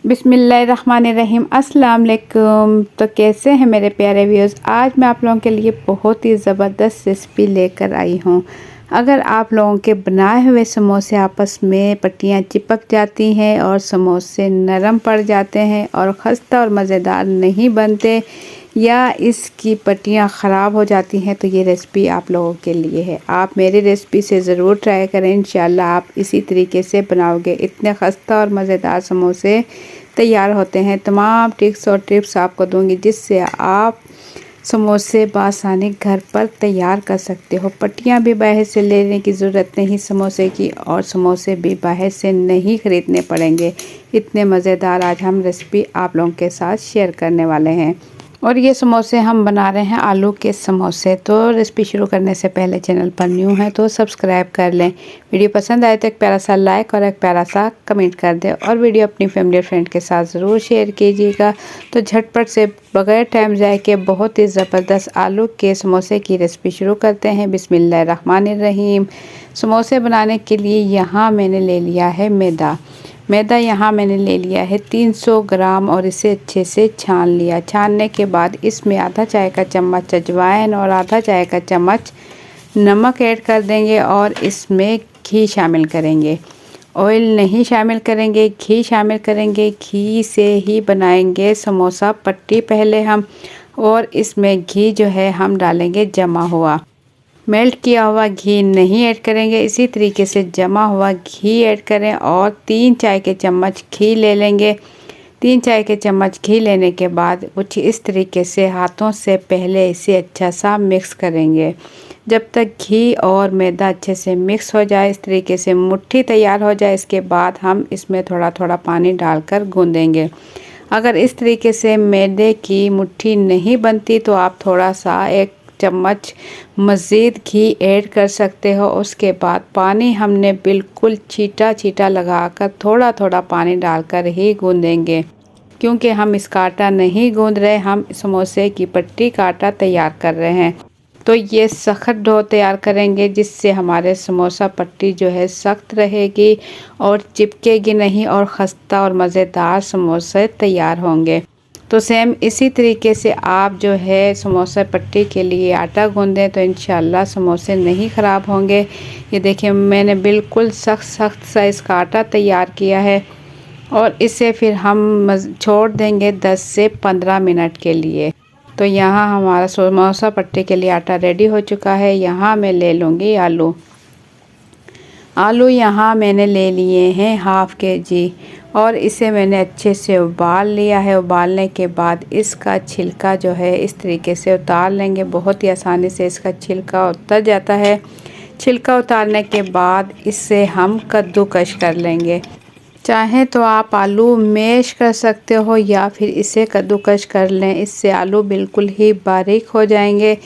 बिस्मिल्लाहिर्रहमानिर्रहीम। अस्सलाम वालेकुम। तो कैसे हैं मेरे प्यारे व्यूअर्स। आज मैं आप लोगों के लिए बहुत ही ज़बरदस्त रेसिपी लेकर आई हूँ। अगर आप लोगों के बनाए हुए समोसे आपस में पट्टियाँ चिपक जाती हैं और समोसे नरम पड़ जाते हैं और खस्ता और मज़ेदार नहीं बनते या इसकी पट्टियाँ ख़राब हो जाती हैं, तो ये रेसिपी आप लोगों के लिए है। आप मेरी रेसिपी से ज़रूर ट्राई करें, इंशाल्लाह आप इसी तरीके से बनाओगे। इतने खस्ता और मज़ेदार समोसे तैयार होते हैं। तमाम ट्रिक्स और टिप्स आपको दूंगी जिससे आप समोसे बआसानी घर पर तैयार कर सकते हो। पट्टियाँ भी बाहर से लेने की ज़रूरत नहीं समोसे की, और समोसे भी बाहर से नहीं ख़रीदने पड़ेंगे। इतने मज़ेदार आज हम रेसिपी आप लोगों के साथ शेयर करने वाले हैं। और ये समोसे हम बना रहे हैं आलू के समोसे। तो रेसिपी शुरू करने से पहले चैनल पर न्यू है तो सब्सक्राइब कर लें। वीडियो पसंद आए तो एक प्यारा सा लाइक और एक प्यारा सा कमेंट कर दें, और वीडियो अपनी फैमिली और फ्रेंड के साथ ज़रूर शेयर कीजिएगा। तो झटपट से बगैर टाइम ज़ाय के बहुत ही ज़बरदस्त आलू के समोसे की रेसिपी शुरू करते हैं। बिस्मिल्लाहिर्रहमानिर्रहीम। समोसे बनाने के लिए यहाँ मैंने ले लिया है मैदा यहाँ मैंने ले लिया है 300 ग्राम, और इसे अच्छे से छान लिया। छानने के बाद इसमें आधा चाय का चम्मच अजवाइन और आधा चाय का चम्मच नमक ऐड कर देंगे, और इसमें घी शामिल करेंगे। ऑयल नहीं शामिल करेंगे, घी शामिल करेंगे। घी से ही बनाएंगे समोसा पट्टी पहले हम, और इसमें घी जो है हम डालेंगे जमा हुआ। मेल्ट किया हुआ घी नहीं ऐड करेंगे, इसी तरीके से जमा हुआ घी ऐड करें। और 3 चाय के चम्मच घी ले लेंगे। 3 चाय के चम्मच घी लेने के बाद कुछ इस तरीके से हाथों से पहले इसे अच्छा सा मिक्स करेंगे। जब तक घी और मैदा अच्छे से मिक्स हो जाए, इस तरीके से मुट्ठी तैयार हो जाए, इसके बाद हम इसमें थोड़ा थोड़ा पानी डालकर गूँधेंगे। अगर इस तरीके से मैदे की मुट्ठी नहीं बनती तो आप थोड़ा सा 1 चम्मच मज़ीद घी ऐड कर सकते हो। उसके बाद पानी हमने बिल्कुल छीटा लगाकर थोड़ा थोड़ा पानी डालकर ही गूँधेंगे, क्योंकि हम इसका आटा नहीं गूँध रहे, हम समोसे की पट्टी का आटा तैयार कर रहे हैं। तो ये सख्त डो तैयार करेंगे जिससे हमारे समोसा पट्टी जो है सख्त रहेगी और चिपकेगी नहीं, और खस्ता और मज़ेदार समोसे तैयार होंगे। तो सेम इसी तरीके से आप जो है समोसा पट्टी के लिए आटा गूँधें तो इंशाल्लाह समोसे नहीं ख़राब होंगे। ये देखिए मैंने बिल्कुल सख्त सा इसका आटा तैयार किया है, और इसे फिर हम छोड़ देंगे 10 से 15 मिनट के लिए। तो यहाँ हमारा समोसा पट्टी के लिए आटा रेडी हो चुका है। यहाँ मैं ले लूँगी आलू यहाँ मैंने ले लिए हैं ½ kg, और इसे मैंने अच्छे से उबाल लिया है। उबालने के बाद इसका छिलका जो है इस तरीके से उतार लेंगे। बहुत ही आसानी से इसका छिलका उतर जाता है। छिलका उतारने के बाद इससे हम कद्दूकश कर लेंगे। चाहे तो आप आलू मैश कर सकते हो या फिर इसे कद्दूकश कर लें, इससे आलू बिल्कुल ही बारीक हो जाएंगे।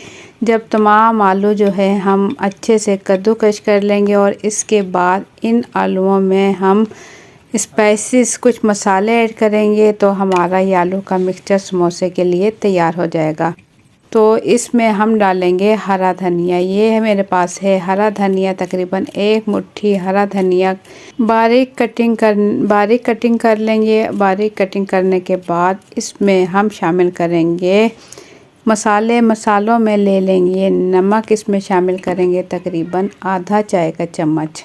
जब तमाम आलू जो है हम अच्छे से कद्दूकश कर लेंगे, और इसके बाद इन आलूओं में हम स्पाइसेस कुछ मसाले ऐड करेंगे, तो हमारा ये आलू का मिक्सचर समोसे के लिए तैयार हो जाएगा। तो इसमें हम डालेंगे हरा धनिया। ये है मेरे पास है हरा धनिया, तकरीबन 1 मुट्ठी हरा धनिया बारीक कटिंग कर लेंगे। बारीक कटिंग करने के बाद इसमें हम शामिल करेंगे मसालों में ले लेंगे नमक, इसमें शामिल करेंगे तकरीबन आधा चाय का चम्मच,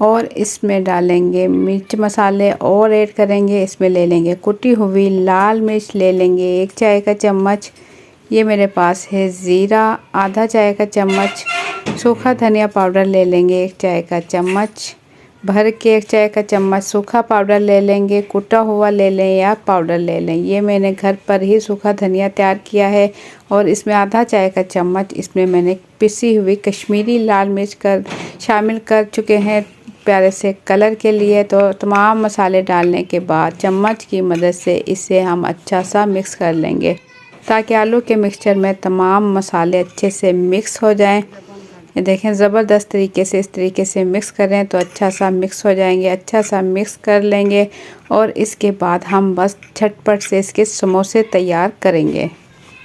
और इसमें डालेंगे मिर्च मसाले और ऐड करेंगे। इसमें ले लेंगे कुटी हुई लाल मिर्च, ले लेंगे 1 चाय का चम्मच। ये मेरे पास है ज़ीरा आधा चाय का चम्मच। सूखा धनिया पाउडर ले लेंगे 1 चाय का चम्मच, भर के 1 चाय का चम्मच सूखा पाउडर ले लेंगे। कुटा हुआ ले लें या पाउडर ले लें। ये मैंने घर पर ही सूखा धनिया तैयार किया है। और इसमें आधा चाय का चम्मच इसमें मैंने पिसी हुई कश्मीरी लाल मिर्च शामिल कर चुके हैं प्यारे से कलर के लिए। तो तमाम मसाले डालने के बाद चम्मच की मदद से इसे हम अच्छा सा मिक्स कर लेंगे, ताकि आलू के मिक्सचर में तमाम मसाले अच्छे से मिक्स हो जाएं। ये देखें ज़बरदस्त तरीके से इस तरीके से मिक्स करें तो अच्छा सा मिक्स हो जाएंगे। अच्छा सा मिक्स कर लेंगे, और इसके बाद हम बस झटपट से इसके समोसे तैयार करेंगे।